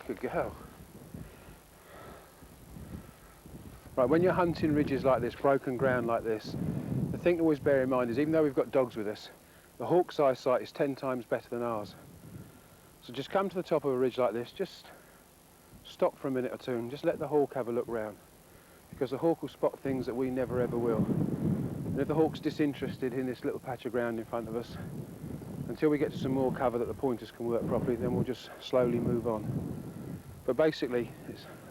Good girl. Right, when you're hunting ridges like this, broken ground like this, the thing to always bear in mind is even though we've got dogs with us, the hawk's eyesight is 10 times better than ours. So just come to the top of a ridge like this, just stop for a minute or two and just let the hawk have a look round. Because the hawk will spot things that we never ever will. And if the hawk's disinterested in this little patch of ground in front of us, until we get to some more cover that the pointers can work properly, then we'll just slowly move on. But basically,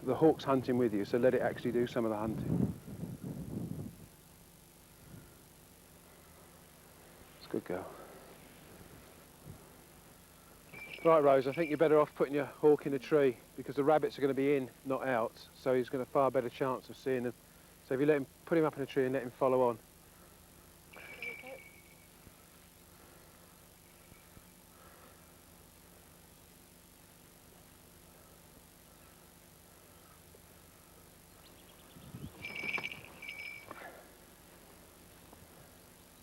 the hawk's hunting with you, so let it actually do some of the hunting. It's a good girl. Right, Rose, I think you're better off putting your hawk in a tree because the rabbits are going to be in, not out, so he's got a far better chance of seeing them. So if you let him, put him up in a tree and let him follow on.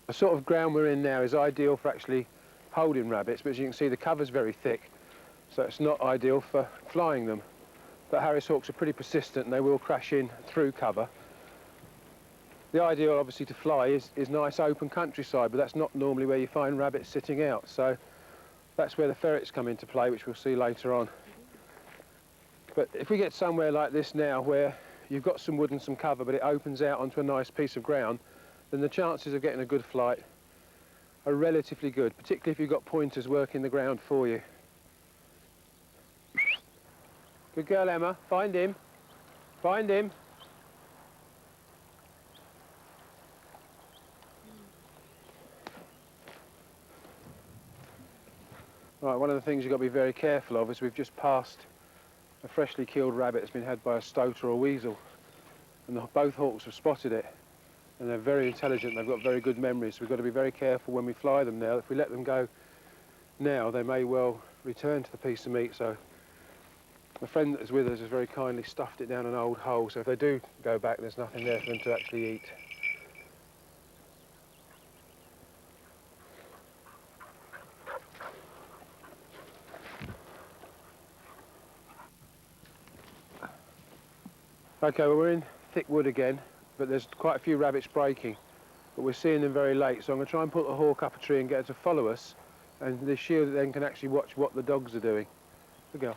The sort of ground we're in now is ideal for actually holding rabbits, but as you can see the cover's very thick, so it's not ideal for flying them. But Harris hawks are pretty persistent and they will crash in through cover. The ideal obviously to fly is nice open countryside, but that's not normally where you find rabbits sitting out, so that's where the ferrets come into play, which we'll see later on. But if we get somewhere like this now where you've got some wood and some cover but it opens out onto a nice piece of ground, then the chances of getting a good flight are relatively good, particularly if you've got pointers working the ground for you. Good girl, Emma. Find him. Find him. Right, one of the things you've got to be very careful of is we've just passed a freshly killed rabbit that's been had by a stoat or a weasel, and both hawks have spotted it. And they're very intelligent, they've got very good memories, so we've got to be very careful when we fly them now. If we let them go now, they may well return to the piece of meat. So the friend that is with us has very kindly stuffed it down an old hole, so if they do go back, there's nothing there for them to actually eat. Okay, well, we're in thick wood again, but there's quite a few rabbits breaking. But we're seeing them very late, so I'm going to try and put the hawk up a tree and get her to follow us, and the shield then can actually watch what the dogs are doing. Good girl.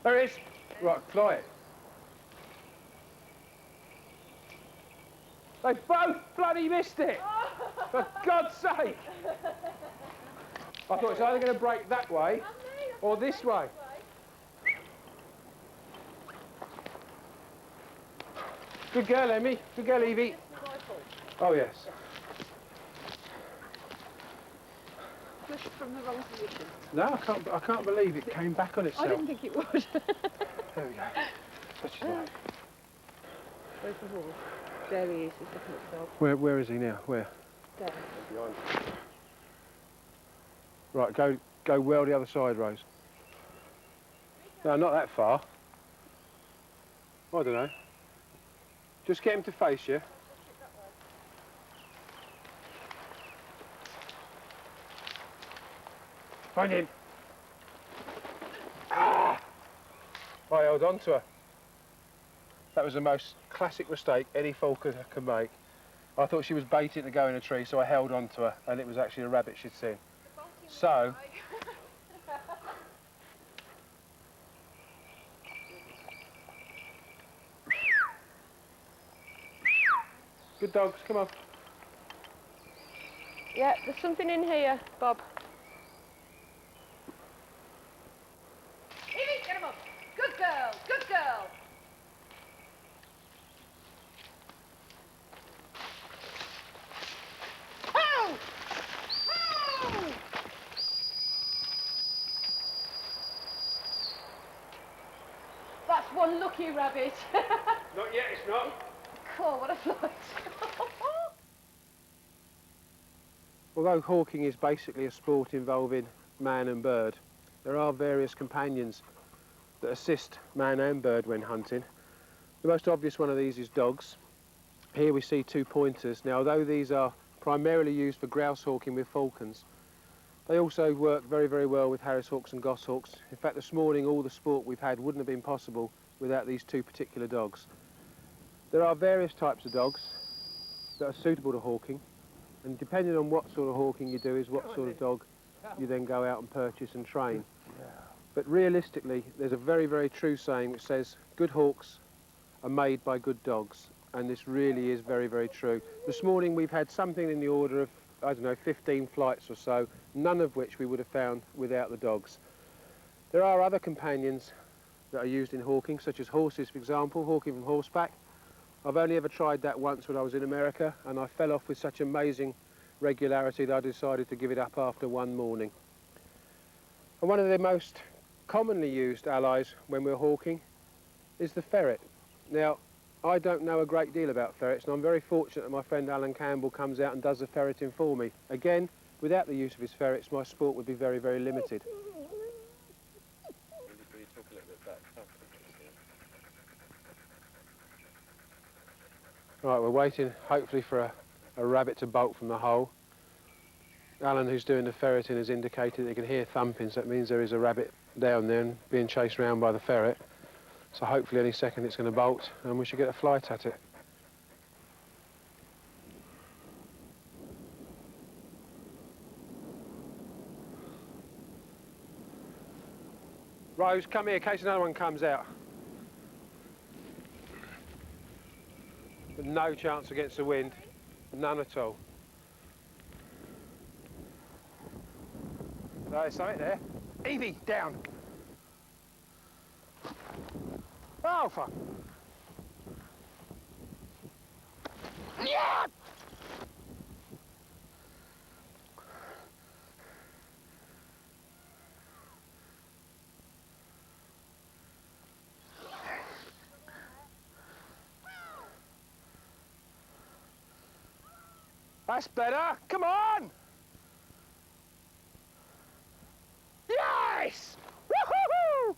There it is. Right, fly it. They both bloody missed it! For God's sake! I thought it's either going to break that way or this way. Good girl, Emmy. Good girl, Evie. Oh, yes. Pushed from the wrong position. No, I can't believe it came back on itself. I didn't think it would. There we go. Such is life. Where's the horse? There he is, he's looking at himself. Where is he now? Where? There. Behind. Right, go well the other side, Rose. No, not that far. I don't know. Just get him to face you. Find him. Ah! I held on to her. That was the most classic mistake any falconer can make. I thought she was baiting to go in a tree, so I held on to her, and it was actually a rabbit she'd seen. So, good dogs, come on. Yeah, there's something in here, Bob. Evie, get him up. Good girl, good girl. Oh! Oh! That's one lucky rabbit. Not yet, it's not. Cool, what a flight. Although hawking is basically a sport involving man and bird, there are various companions that assist man and bird when hunting. The most obvious one of these is dogs. Here we see two pointers. Now, although these are primarily used for grouse hawking with falcons, they also work very, very well with Harris hawks and goshawks. In fact, this morning all the sport we've had wouldn't have been possible without these two particular dogs. There are various types of dogs that are suitable to hawking, and depending on what sort of hawking you do is what sort of dog you then go out and purchase and train. But realistically, there's a very, very true saying which says good hawks are made by good dogs, and this really is very, very true. This morning we've had something in the order of, I don't know, 15 flights or so, none of which we would have found without the dogs. There are other companions that are used in hawking, such as horses, for example, hawking from horseback. I've only ever tried that once when I was in America, and I fell off with such amazing regularity that I decided to give it up after one morning. And one of the most commonly used allies when we're hawking is the ferret. Now, I don't know a great deal about ferrets, and I'm very fortunate that my friend Alan Campbell comes out and does the ferreting for me. Again, without the use of his ferrets, my sport would be very, very limited. Right, we're waiting, hopefully, for a rabbit to bolt from the hole. Alan, who's doing the ferreting, has indicated that he can hear thumping, so that means there is a rabbit down there and being chased around by the ferret. So hopefully any second it's going to bolt and we should get a flight at it. Rose, come here in case another one comes out. But no chance against the wind, none at all. There's something there. Evie, down. Oh, fuck. Yeah! That's better. Come on! Yes! Woohoo!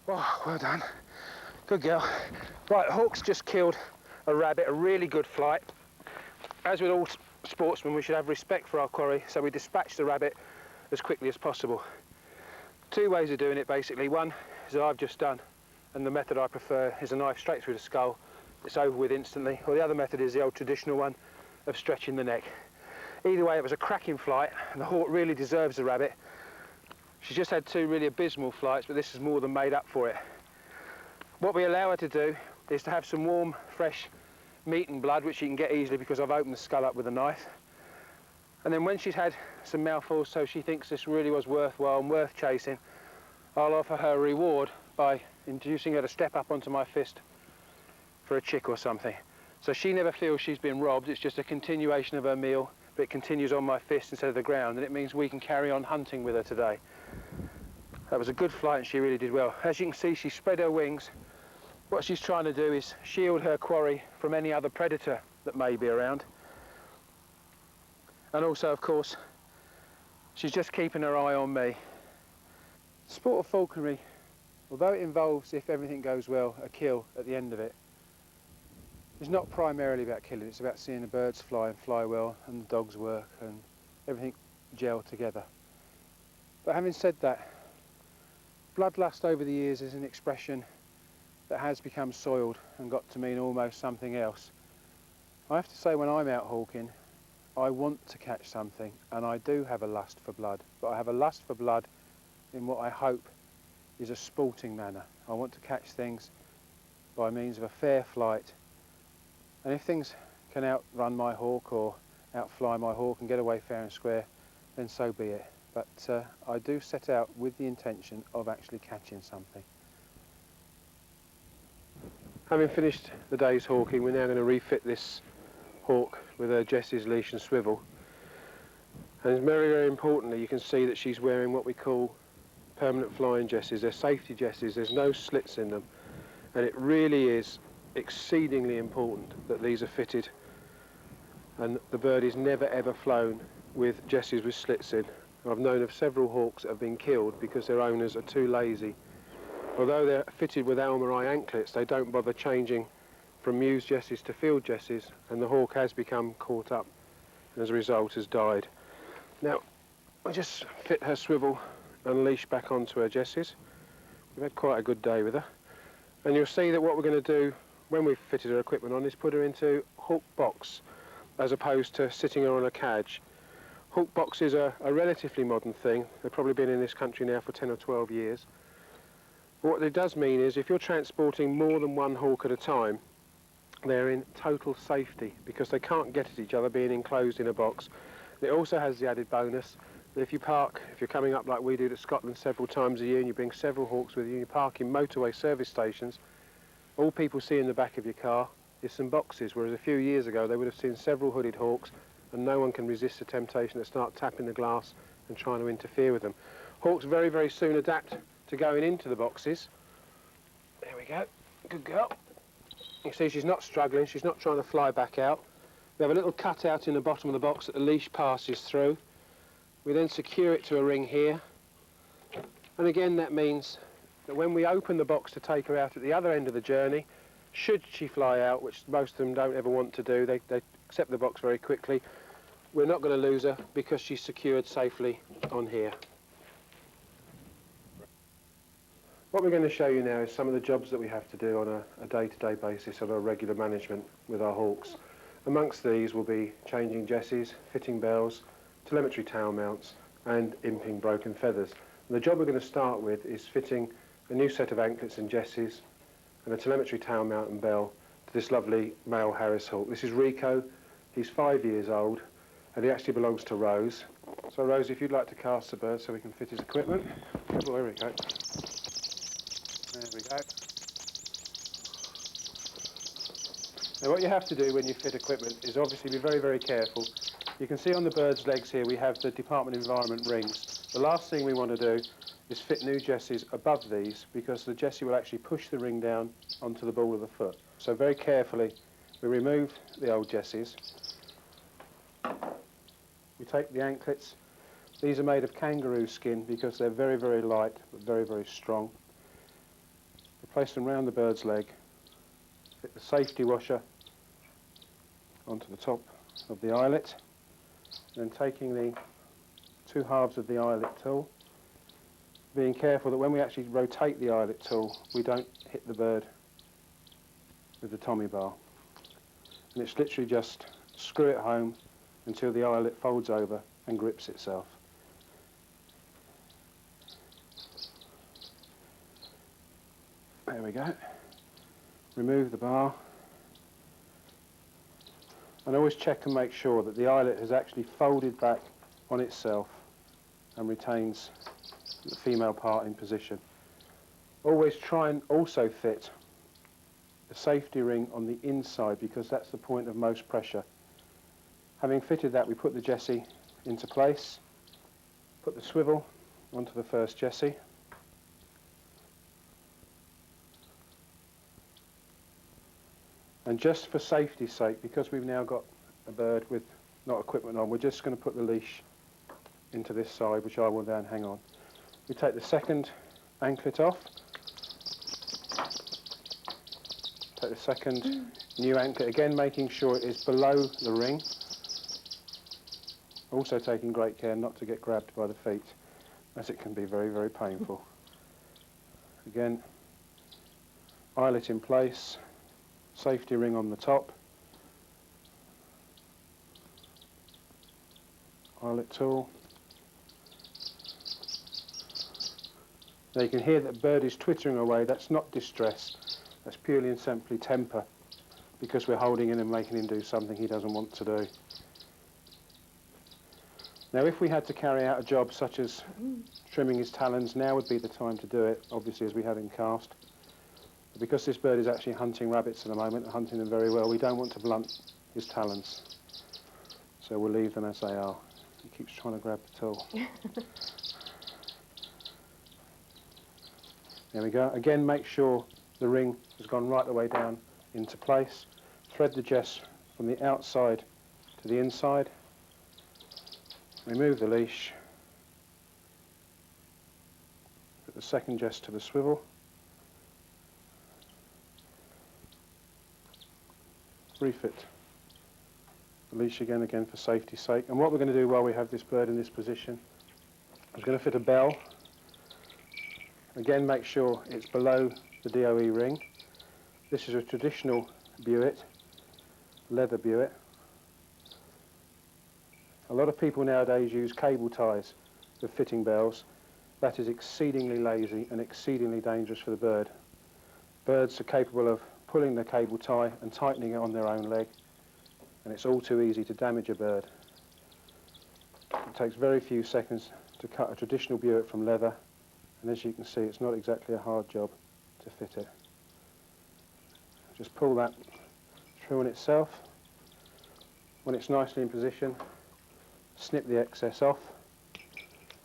Oh, well done. Good girl. Right, Hawk's just killed a rabbit, a really good flight. As with all sportsmen, we should have respect for our quarry, so we dispatch the rabbit as quickly as possible. Two ways of doing it, basically. One is that I've just done, and the method I prefer is a knife straight through the skull. It's over with instantly. Or the other method is the old traditional one of stretching the neck. Either way, it was a cracking flight, and the hawk really deserves the rabbit. She's just had two really abysmal flights, but this is more than made up for it. What we allow her to do is to have some warm, fresh meat and blood, which she can get easily because I've opened the skull up with a knife. And then when she's had some mouthfuls, so she thinks this really was worthwhile and worth chasing, I'll offer her a reward by inducing her to step up onto my fist for a chick or something. So she never feels she's been robbed, it's just a continuation of her meal, but it continues on my fist instead of the ground, and it means we can carry on hunting with her today. That was a good flight and she really did well. As you can see, she spread her wings. What she's trying to do is shield her quarry from any other predator that may be around. And also, of course, she's just keeping her eye on me. Sport of falconry, although it involves, if everything goes well, a kill at the end of it, is not primarily about killing. It's about seeing the birds fly and fly well, and the dogs work, and everything gel together. But having said that, bloodlust over the years is an expression that has become soiled and got to mean almost something else. I have to say, when I'm out hawking, I want to catch something, and I do have a lust for blood, but I have a lust for blood in what I hope is a sporting manner, I want to catch things by means of a fair flight. And if things can outrun my hawk or outfly my hawk and get away fair and square, then so be it. But I do set out with the intention of actually catching something. Having finished the day's hawking, we're now going to refit this hawk with her Jessie's leash and swivel. And very, very importantly, you can see that she's wearing what we call permanent flying jesses. They're safety jesses, there's no slits in them. And it really is exceedingly important that these are fitted and the bird is never ever flown with jesses with slits in. I've known of several hawks that have been killed because their owners are too lazy. Although they're fitted with Almarai anklets, they don't bother changing from Mews jesses to field jesses, and the hawk has become caught up and as a result has died. Now, I just fit her swivel and leash back onto her jesses. We've had quite a good day with her. And you'll see that what we're going to do when we've fitted her equipment on is put her into hawk box as opposed to sitting her on a cadge. Hawk boxes are a relatively modern thing. They've probably been in this country now for 10 or 12 years. But what it does mean is if you're transporting more than one hawk at a time, they're in total safety because they can't get at each other being enclosed in a box. It also has the added bonus that if you're coming up like we do to Scotland several times a year and you bring several hawks with you and you park in motorway service stations, all people see in the back of your car is some boxes, whereas a few years ago they would have seen several hooded hawks and no one can resist the temptation to start tapping the glass and trying to interfere with them. Hawks very, very soon adapt to going into the boxes. There we go, good girl. You see she's not struggling, she's not trying to fly back out. We have a little cutout in the bottom of the box that the leash passes through. We then secure it to a ring here. And again that means that when we open the box to take her out at the other end of the journey, should she fly out, which most of them don't ever want to do, they accept the box very quickly, we're not going to lose her because she's secured safely on here. What we're going to show you now is some of the jobs that we have to do on a day-to-day basis on our regular management with our hawks. Amongst these will be changing jesses, fitting bells, telemetry tail mounts and imping broken feathers. And the job we're going to start with is fitting a new set of anklets and jesses and a telemetry tail mount and bell to this lovely male Harris hawk. This is Rico, he's 5 years old and he actually belongs to Rose. So Rose, if you'd like to cast the bird so we can fit his equipment. Oh, there we go. There we go. Now what you have to do when you fit equipment is obviously be very, very careful. You can see on the bird's legs here we have the Department of Environment rings. The last thing we want to do is fit new jesses above these because the jessie will actually push the ring down onto the ball of the foot. So very carefully we remove the old jesses. We take the anklets. These are made of kangaroo skin because they're very, very light but very, very strong. We place them round the bird's leg. Fit the safety washer onto the top of the eyelet, and then taking the two halves of the eyelet tool, being careful that when we actually rotate the eyelet tool we don't hit the bird with the Tommy bar. And it's literally just screw it home until the eyelet folds over and grips itself. There we go. Remove the bar and always check and make sure that the eyelet has actually folded back on itself and retains the female part in position. Always try and also fit the safety ring on the inside because that's the point of most pressure. Having fitted that, we put the jessie into place, put the swivel onto the first jessie, and just for safety's sake, because we've now got a bird with not equipment on, we're just going to put the leash into this side, which I will then hang on. We take the second anklet off, take the second new anklet, again making sure it is below the ring, also taking great care not to get grabbed by the feet, as it can be very, very painful. Again, eyelet in place, safety ring on the top, eyelet tool, Now you can hear that the bird is twittering away. That's not distress, that's purely and simply temper, because we're holding him and making him do something he doesn't want to do. Now if we had to carry out a job such as trimming his talons, now would be the time to do it, obviously, as we have him cast. But because this bird is actually hunting rabbits at the moment, and hunting them very well, we don't want to blunt his talons. So we'll leave them as they are. He keeps trying to grab the tool. There we go. Again, make sure the ring has gone right the way down into place. Thread the jess from the outside to the inside. Remove the leash. Put the second jess to the swivel. Refit the leash again for safety's sake. And what we're going to do while we have this bird in this position is going to fit a bell. Again, make sure it's below the DOE ring. This is a traditional buet, leather buet. A lot of people nowadays use cable ties for fitting bells. That is exceedingly lazy and exceedingly dangerous for the bird. Birds are capable of pulling the cable tie and tightening it on their own leg, and it's all too easy to damage a bird. It takes very few seconds to cut a traditional buet from leather, and as you can see, it's not exactly a hard job to fit it. Just pull that through on itself. When it's nicely in position, snip the excess off,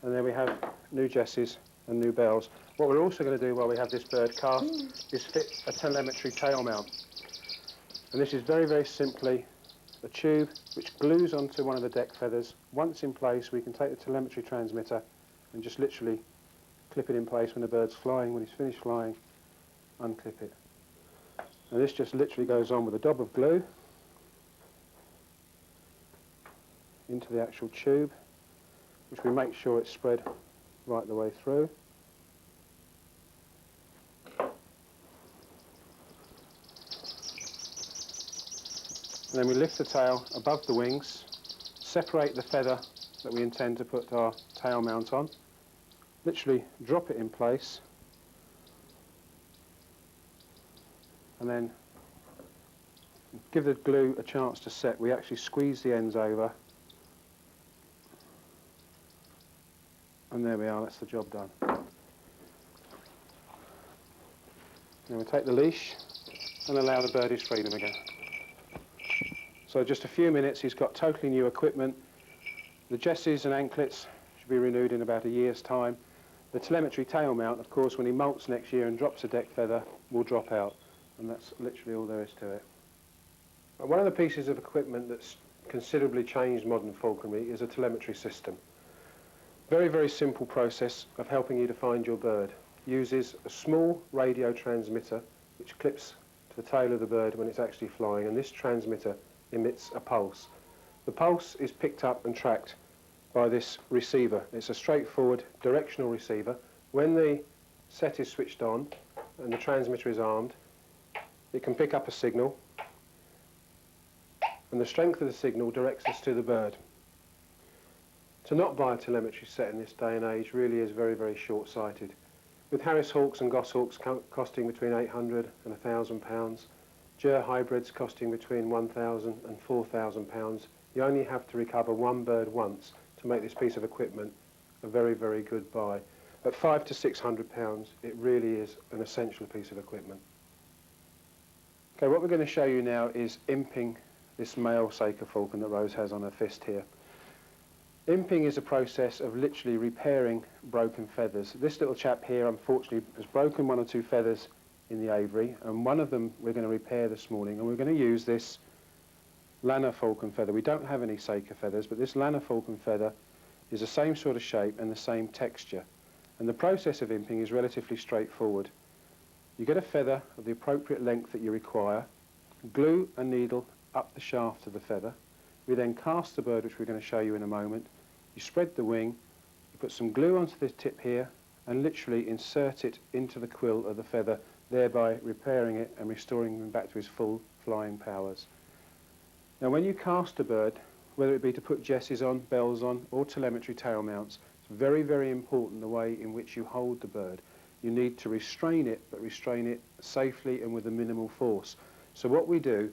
and there we have new jesses and new bells. What we're also going to do while we have this bird cast is fit a telemetry tail mount. And this is very, very simply a tube which glues onto one of the deck feathers. Once in place, we can take the telemetry transmitter and just literally clip it in place when the bird's flying. When he's finished flying, unclip it. And this just literally goes on with a dab of glue into the actual tube, which we make sure it's spread right the way through. And then we lift the tail above the wings, separate the feather that we intend to put our tail mount on, literally drop it in place, and then give the glue a chance to set. We actually squeeze the ends over, and there we are, that's the job done. Now we take the leash and allow the bird his freedom again. So just a few minutes, he's got totally new equipment. The jesses and anklets should be renewed in about a year's time. The telemetry tail mount, of course, when he molts next year and drops a deck feather, will drop out. And that's literally all there is to it. One of the pieces of equipment that's considerably changed modern falconry is a telemetry system. Very, very simple process of helping you to find your bird. Uses a small radio transmitter which clips to the tail of the bird when it's actually flying, and this transmitter emits a pulse. The pulse is picked up and tracked by this receiver. It's a straightforward directional receiver. When the set is switched on and the transmitter is armed, it can pick up a signal, and the strength of the signal directs us to the bird. To not buy a telemetry set in this day and age really is very, very short-sighted. With Harris hawks and goshawks costing between £800 and £1,000, Ger hybrids costing between £1,000 and £4,000, you only have to recover one bird once to make this piece of equipment a very, very good buy. At £500 to £600, it really is an essential piece of equipment. Okay, what we're going to show you now is imping this male Saker falcon that Rose has on her fist here. Imping is a process of literally repairing broken feathers. This little chap here, unfortunately, has broken one or two feathers in the aviary, and one of them we're going to repair this morning, and we're going to use this Lanner falcon feather. We don't have any Saker feathers, but this Lanner falcon feather is the same sort of shape and the same texture. And the process of imping is relatively straightforward. You get a feather of the appropriate length that you require, glue a needle up the shaft of the feather. We then cast the bird, which we're going to show you in a moment. You spread the wing, you put some glue onto the tip here, and literally insert it into the quill of the feather, thereby repairing it and restoring him back to his full flying powers. Now when you cast a bird, whether it be to put jesses on, bells on, or telemetry tail mounts, it's very, very important the way in which you hold the bird. you need to restrain it, but restrain it safely and with a minimal force. So what we do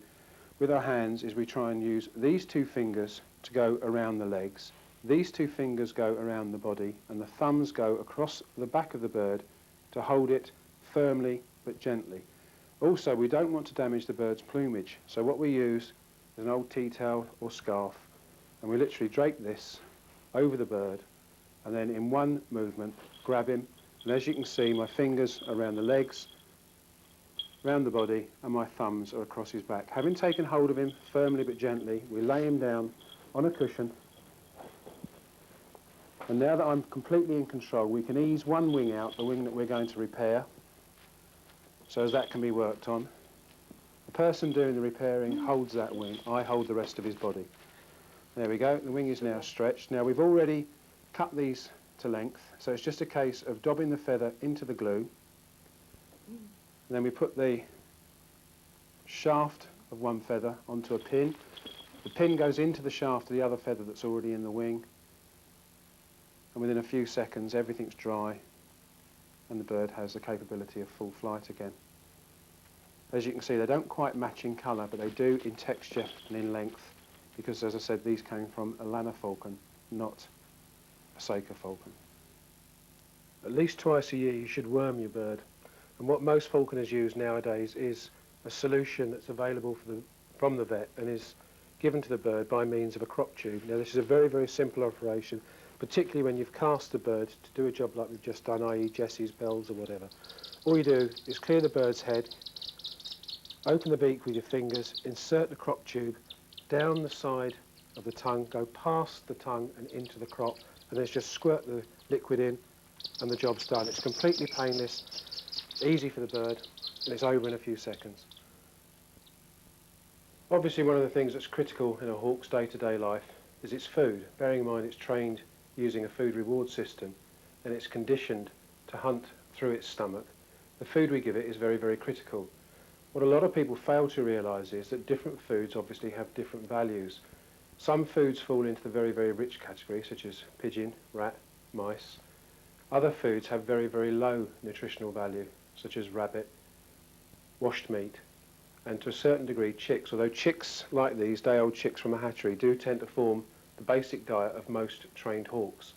with our hands is we try and use these two fingers to go around the legs, these two fingers go around the body, and the thumbs go across the back of the bird to hold it firmly but gently. Also, we don't want to damage the bird's plumage, so what we use is an old tea towel or scarf, and we literally drape this over the bird, and then in one movement grab him, and as you can see, my fingers are around the legs, around the body, and my thumbs are across his back. Having taken hold of him firmly but gently, we lay him down on a cushion, and now that I'm completely in control, we can ease one wing out, the wing that we're going to repair, so as that can be worked on. The person doing the repairing holds that wing, I hold the rest of his body. There we go, the wing is now stretched. Now we've already cut these to length, so it's just a case of dobbing the feather into the glue, and then we put the shaft of one feather onto a pin. The pin goes into the shaft of the other feather that's already in the wing, and within a few seconds everything's dry and the bird has the capability of full flight again. As you can see, they don't quite match in colour, but they do in texture and in length, because as I said, these came from a Lanner falcon, not a Saker falcon. At least twice a year you should worm your bird, and what most falconers use nowadays is a solution that's available from the vet and is given to the bird by means of a crop tube. Now this is a very, very simple operation, particularly when you've cast the bird to do a job like we've just done, i.e. Jessie's bells or whatever. All you do is clear the bird's head, open the beak with your fingers, insert the crop tube down the side of the tongue, go past the tongue and into the crop, and then just squirt the liquid in and the job's done. It's completely painless, easy for the bird, and it's over in a few seconds. Obviously one of the things that's critical in a hawk's day-to-day life is its food. Bearing in mind it's trained using a food reward system and it's conditioned to hunt through its stomach. The food we give it is very, very critical. What a lot of people fail to realise is that different foods obviously have different values. Some foods fall into the very, very rich category, such as pigeon, rat, mice. Other foods have very, very low nutritional value, such as rabbit, washed meat, and to a certain degree chicks, although chicks like these, day-old chicks from a hatchery, do tend to form the basic diet of most trained hawks.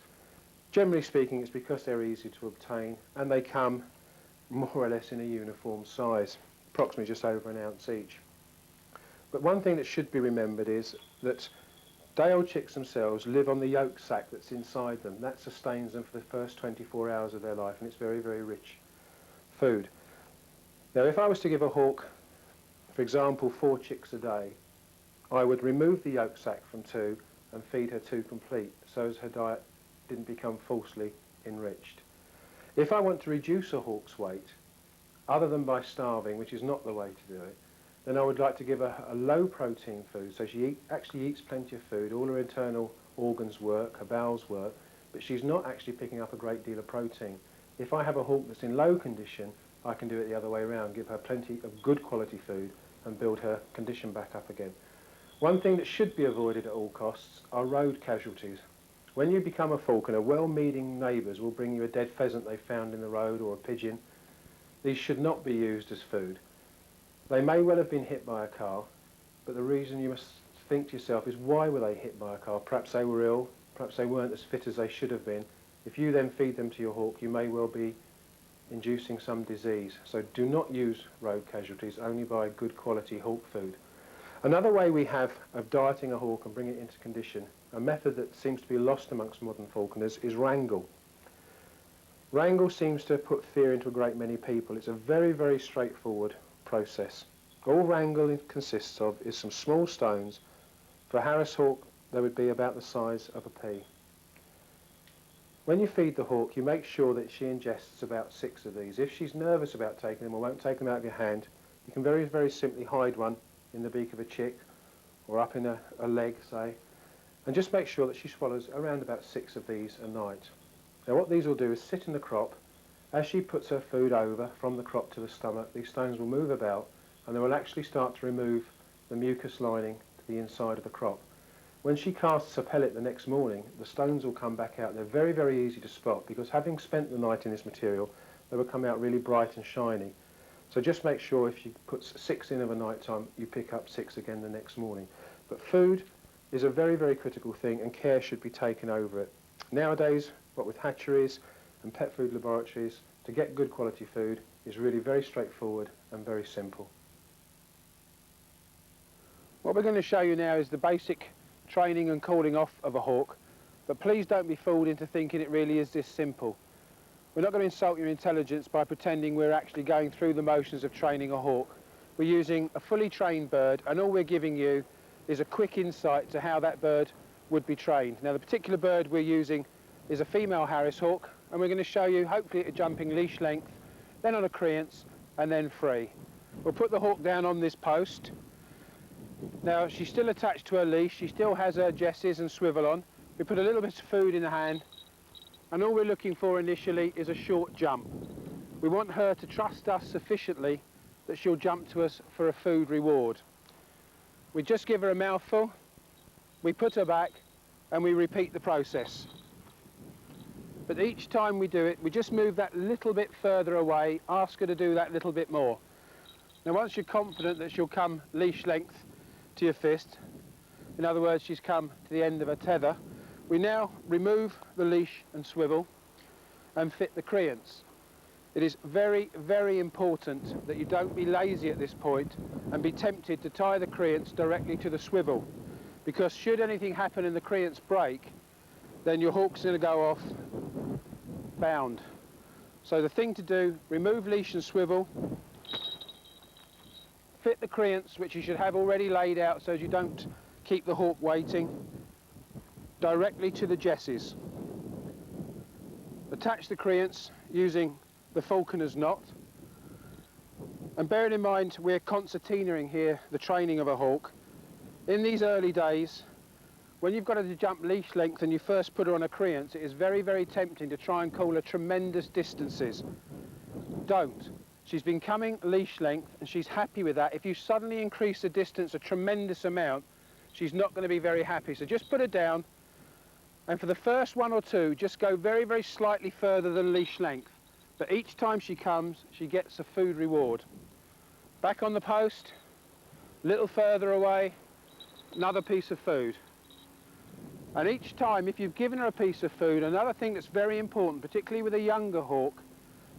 Generally speaking, it's because they're easy to obtain and they come more or less in a uniform size, approximately just over an ounce each. But one thing that should be remembered is that day-old chicks themselves live on the yolk sac that's inside them. That sustains them for the first 24 hours of their life, and it's very, very rich food. Now, if I was to give a hawk, for example, 4 chicks a day, I would remove the yolk sac from 2 and feed her 2 complete, so as her diet didn't become falsely enriched. If I want to reduce a hawk's weight, other than by starving, which is not the way to do it, then I would like to give her a low protein food, so she actually eats plenty of food, all her internal organs work, her bowels work, but she's not actually picking up a great deal of protein. If I have a hawk that's in low condition, I can do it the other way around, give her plenty of good quality food and build her condition back up again. One thing that should be avoided at all costs are road casualties. When you become a falconer, well-meaning neighbours will bring you a dead pheasant they found in the road or a pigeon. These should not be used as food. They may well have been hit by a car, but the reason you must think to yourself is, why were they hit by a car? Perhaps they were ill, perhaps they weren't as fit as they should have been. If you then feed them to your hawk, you may well be inducing some disease. So do not use road casualties, only buy good quality hawk food. Another way we have of dieting a hawk and bringing it into condition, a method that seems to be lost amongst modern falconers, is wrangle. Wrangle seems to put fear into a great many people. It's a very, very straightforward process. All wrangle consists of is some small stones. For a Harris hawk, they would be about the size of a pea. When you feed the hawk, you make sure that she ingests about 6 of these. If she's nervous about taking them or won't take them out of your hand, you can very, very simply hide one in the beak of a chick or up in a leg, say, and just make sure that she swallows around about 6 of these a night. Now what these will do is sit in the crop. As she puts her food over from the crop to the stomach, these stones will move about and they will actually start to remove the mucus lining to the inside of the crop. When she casts a pellet the next morning, the stones will come back out. They're very, very easy to spot because having spent the night in this material, they will come out really bright and shiny. So just make sure if you put 6 in of a night time, you pick up 6 again the next morning. But food is a very, very critical thing, and care should be taken over it. Nowadays, what with hatcheries and pet food laboratories, to get good quality food is really very straightforward and very simple. What we're going to show you now is the basic training and calling off of a hawk, but please don't be fooled into thinking it really is this simple. We're not going to insult your intelligence by pretending we're actually going through the motions of training a hawk. We're using a fully trained bird, and all we're giving you is a quick insight to how that bird would be trained. Now, the particular bird we're using is a female Harris hawk, and we're going to show you hopefully at a jumping leash length, then on a creance, and then free. We'll put the hawk down on this post. Now, she's still attached to her leash, she still has her jesses and swivel on. We put a little bit of food in the hand, and all we're looking for initially is a short jump. We want her to trust us sufficiently that she'll jump to us for a food reward. We just give her a mouthful, we put her back, and we repeat the process. But each time we do it, we just move that little bit further away, ask her to do that little bit more. Now, once you're confident that she'll come leash length to your fist, in other words, she's come to the end of her tether, we now remove the leash and swivel and fit the creance. It is very, very important that you don't be lazy at this point and be tempted to tie the creance directly to the swivel, because should anything happen and the creance break, then your hawk's going to go off bound. So the thing to do, remove leash and swivel, fit the creance, which you should have already laid out so as you don't keep the hawk waiting, directly to the jesses. Attach the creance using the falconer's knot, and bearing in mind we're concertinaing here the training of a hawk. In these early days, when you've got her to jump leash length and you first put her on a creance, it is very, very tempting to try and call her tremendous distances. Don't. She's been coming leash length and she's happy with that. If you suddenly increase the distance a tremendous amount, she's not going to be very happy. So just put her down, and for the first 1 or 2, just go very, very slightly further than leash length. But each time she comes, she gets a food reward. Back on the post, a little further away, another piece of food. And each time, if you've given her a piece of food, another thing that's very important, particularly with a younger hawk,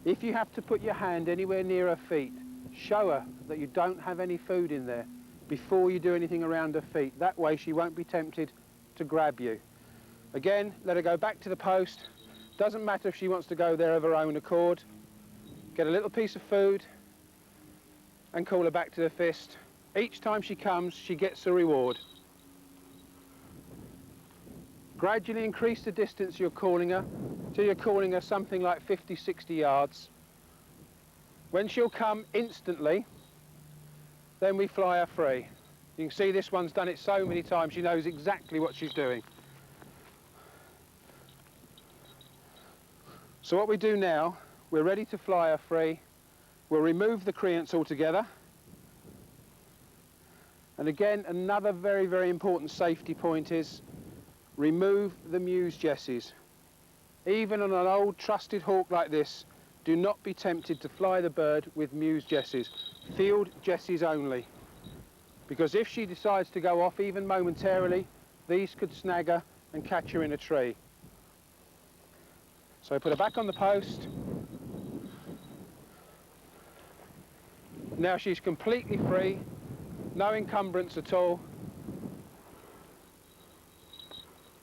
if you have to put your hand anywhere near her feet, show her that you don't have any food in there before you do anything around her feet. That way she won't be tempted to grab you. Again, let her go back to the post. Doesn't matter if she wants to go there of her own accord. Get a little piece of food and call her back to the fist. Each time she comes, she gets a reward. Gradually increase the distance you're calling her till you're calling her something like 50, 60 yards. When she'll come instantly, then we fly her free. You can see this one's done it so many times, she knows exactly what she's doing. So what we do now, we're ready to fly her free. We'll remove the creance altogether. And again, another very, very important safety point is remove the muse jesses. Even on an old trusted hawk like this, do not be tempted to fly the bird with muse jesses. Field jesses only. Because if she decides to go off even momentarily, these could snag her and catch her in a tree. So put her back on the post. Now she's completely free, no encumbrance at all.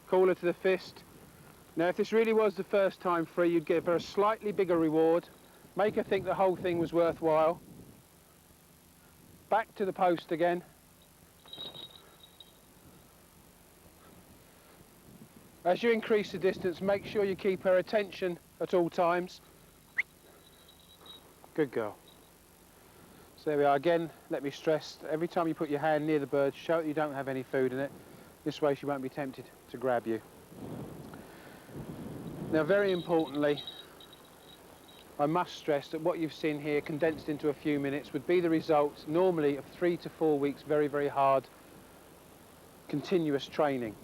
Call her to the fist. Now, if this really was the first time free, you'd give her a slightly bigger reward, make her think the whole thing was worthwhile. Back to the post again. As you increase the distance, make sure you keep her attention at all times. Good girl. So there we are again. Let me stress, every time you put your hand near the bird, show that you don't have any food in it. This way she won't be tempted to grab you. Now, very importantly, I must stress that what you've seen here, condensed into a few minutes, would be the result normally of 3 to 4 weeks very, very hard, continuous training.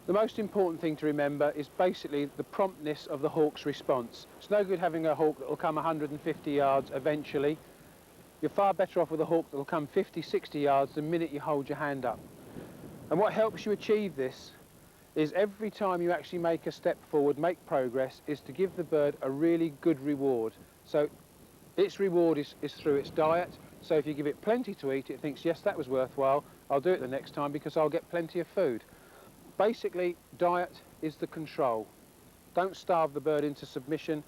The most important thing to remember is basically the promptness of the hawk's response. It's no good having a hawk that will come 150 yards eventually. You're far better off with a hawk that will come 50, 60 yards the minute you hold your hand up. And what helps you achieve this is every time you actually make a step forward, make progress, is to give the bird a really good reward. So its reward is through its diet. So if you give it plenty to eat, it thinks, yes, that was worthwhile, I'll do it the next time because I'll get plenty of food. Basically, diet is the control. Don't starve the bird into submission,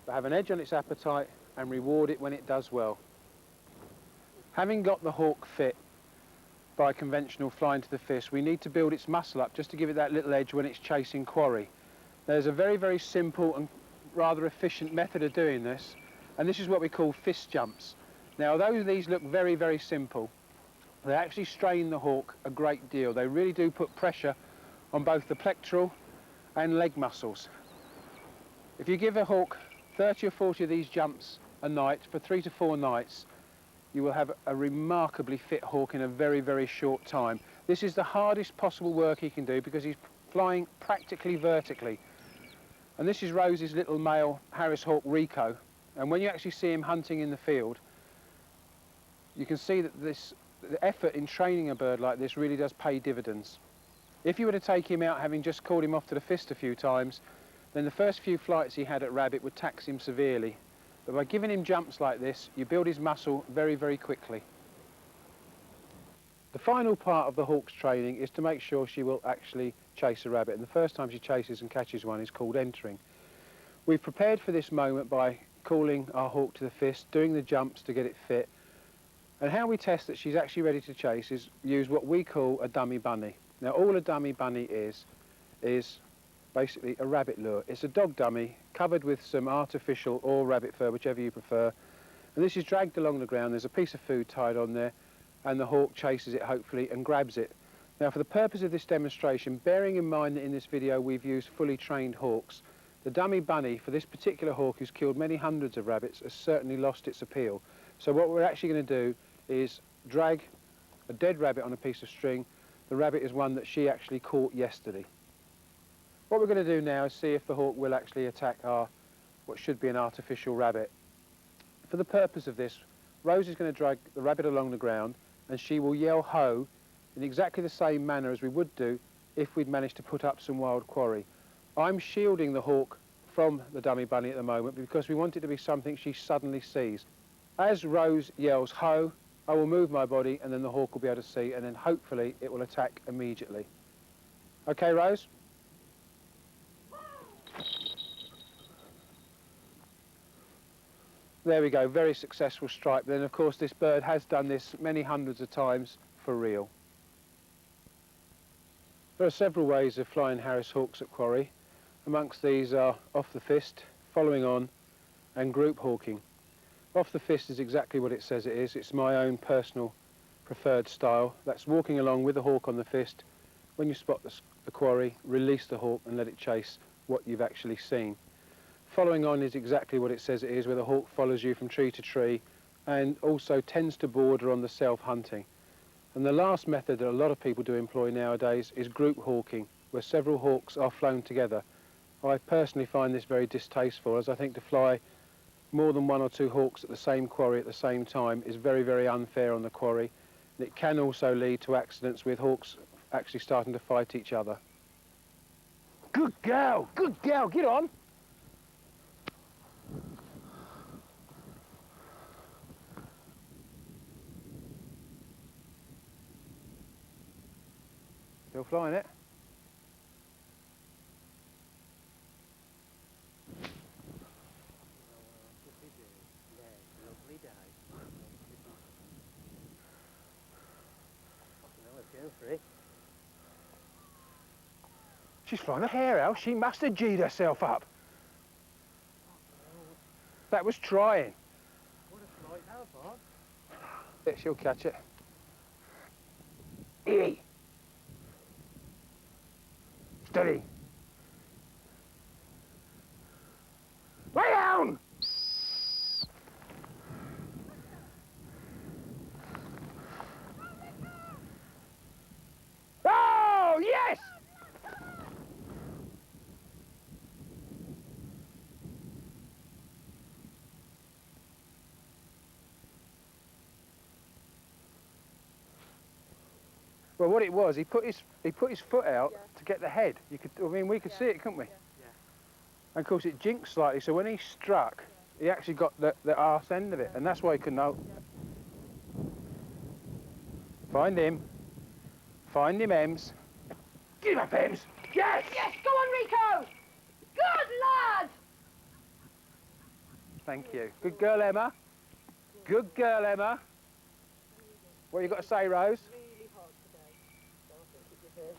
but have an edge on its appetite and reward it when it does well. Having got the hawk fit by conventional flying to the fist, we need to build its muscle up just to give it that little edge when it's chasing quarry. There's a very, very simple and rather efficient method of doing this, and this is what we call fist jumps. Now, although these look very, very simple, they actually strain the hawk a great deal. They really do put pressure on both the pectoral and leg muscles. If you give a hawk 30 or 40 of these jumps a night for 3 to 4 nights, you will have a remarkably fit hawk in a very, very short time. This is the hardest possible work he can do because he's flying practically vertically. And this is Rose's little male Harris hawk Rico. And when you actually see him hunting in the field, you can see that the effort in training a bird like this really does pay dividends. If you were to take him out having just called him off to the fist a few times, then the first few flights he had at rabbit would tax him severely. But by giving him jumps like this, you build his muscle very, very quickly. The final part of the hawk's training is to make sure she will actually chase a rabbit. And the first time she chases and catches one is called entering. We've prepared for this moment by calling our hawk to the fist, doing the jumps to get it fit. And how we test that she's actually ready to chase is use what we call a dummy bunny. Now, all a dummy bunny is basically a rabbit lure. It's a dog dummy covered with some artificial or rabbit fur, whichever you prefer. And this is dragged along the ground. There's a piece of food tied on there, and the hawk chases it, hopefully, and grabs it. Now, for the purpose of this demonstration, bearing in mind that in this video we've used fully trained hawks, the dummy bunny for this particular hawk, who's killed many hundreds of rabbits, has certainly lost its appeal. So what we're actually going to do is drag a dead rabbit on a piece of string. The rabbit is one that she actually caught yesterday. What we're going to do now is see if the hawk will actually attack what should be an artificial rabbit. For the purpose of this, Rose is going to drag the rabbit along the ground, and she will yell ho in exactly the same manner as we would do if we'd managed to put up some wild quarry. I'm shielding the hawk from the dummy bunny at the moment because we want it to be something she suddenly sees. As Rose yells ho, I will move my body and then the hawk will be able to see, and then hopefully it will attack immediately. Okay, Rose? There we go, very successful strike. Then of course this bird has done this many hundreds of times for real. There are several ways of flying Harris hawks at quarry. Amongst these are off the fist, following on, and group hawking. Off the fist is exactly what it says it is. It's my own personal preferred style. That's walking along with the hawk on the fist. When you spot the quarry, release the hawk and let it chase what you've actually seen. Following on is exactly what it says it is, where the hawk follows you from tree to tree and also tends to border on the self-hunting. And the last method that a lot of people do employ nowadays is group hawking, where several hawks are flown together. I personally find this very distasteful, as I think to fly more than 1 or 2 hawks at the same quarry at the same time is very, very unfair on the quarry. And it can also lead to accidents with hawks actually starting to fight each other. Good girl, get on! Still flying it? She's flying her hair out. She must have G'd herself up. That was trying. What a flight that was. Yeah, she'll catch it. Eee. Steady. Lay down! Oh, yes! Well, what it was, he put his foot out to get the head. You could, I mean, we could see it, couldn't we? Yeah. And of course, it jinked slightly. So when he struck, he actually got the arse end of it, and that's why he couldn't hold. Find him. Find him, Ems. Get him up, Ems. Yes. Yes, go on, Rico! Good lad! Thank you. Good girl, Emma. Good girl, Emma. What you got to say, Rose? Really hot today, so I think it deserves.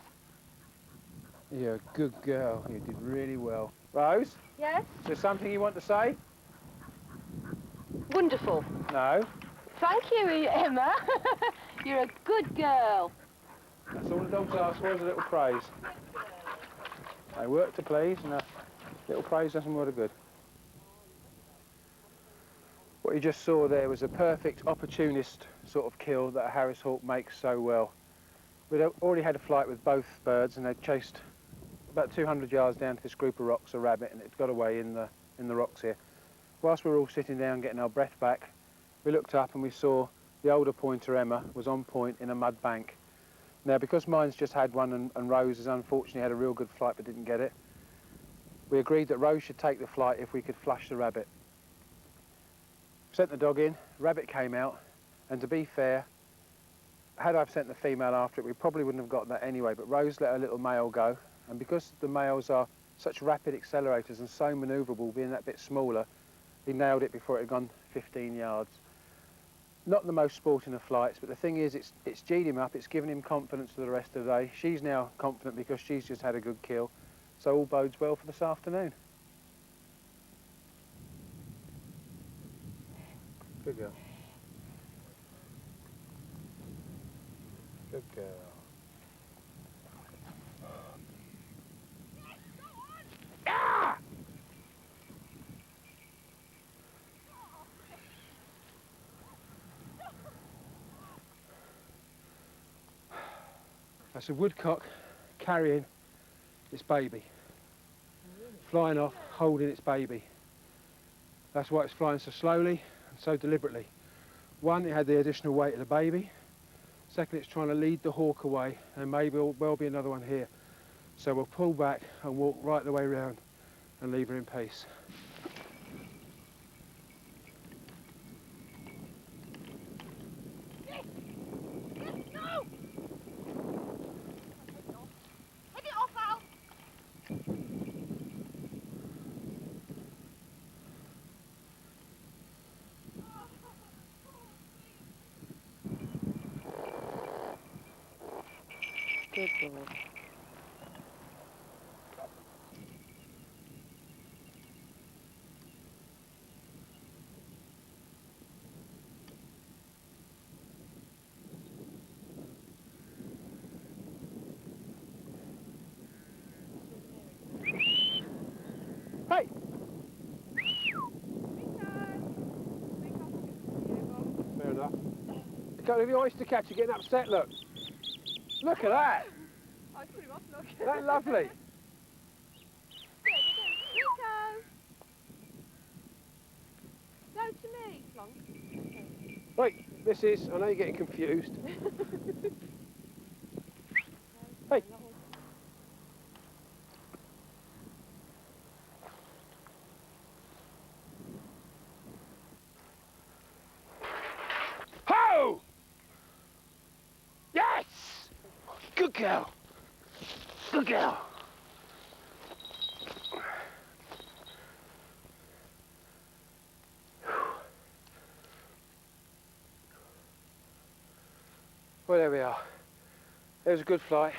You're a good girl. You did really well. Rose, Yes? is there something you want to say? Wonderful. No. Thank you, Emma. You're a good girl. That's all the dogs ask for, is a little praise. They work to please, and a little praise does them what a good. What you just saw there was a perfect opportunist sort of kill that a Harris hawk makes so well. We'd already had a flight with both birds, and they'd chased about 200 yards down to this group of rocks a rabbit, and it got away in the rocks here. Whilst we were all sitting down getting our breath back, we looked up and we saw the older pointer, Emma, was on point in a mud bank. Now, because mine's just had one and Rose has unfortunately had a real good flight but didn't get it, we agreed that Rose should take the flight if we could flush the rabbit. Sent the dog in, rabbit came out, and to be fair, had I sent the female after it, we probably wouldn't have got that anyway, but Rose let her little male go, and because the males are such rapid accelerators and so manoeuvrable, being that bit smaller, he nailed it before it had gone 15 yards. Not the most sporting of flights, but the thing is, it's G'd him up, it's given him confidence for the rest of the day. She's now confident because she's just had a good kill, so all bodes well for this afternoon. Good girl. Good girl. Ah! That's a woodcock carrying its baby. Flying off, holding its baby. That's why it's flying so slowly and so deliberately. One, it had the additional weight of the baby. Second, it's trying to lead the hawk away, and maybe there'll well be another one here. So we'll pull back and walk right the way round and leave her in peace. Yes! Yes, no! Take it off, Al! Good boy. Hey! Fair enough. You can't leave your oyster catcher getting upset, look. Look at that! I put him off, look. Isn't that lovely? Rico! No, to me. Long. Right, this is, I know you're getting confused. Hey! Ho! Yes! Good girl. Good girl. Well, there we are. It was a good flight,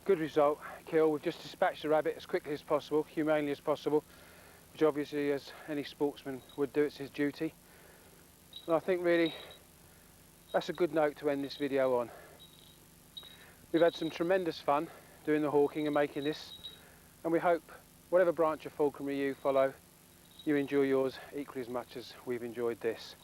good result, kill. We've just dispatched the rabbit as quickly as possible, humanely as possible, which obviously, as any sportsman would do, it's his duty. And I think really that's a good note to end this video on. We've had some tremendous fun doing the hawking and making this, and we hope whatever branch of falconry you follow, you enjoy yours equally as much as we've enjoyed this.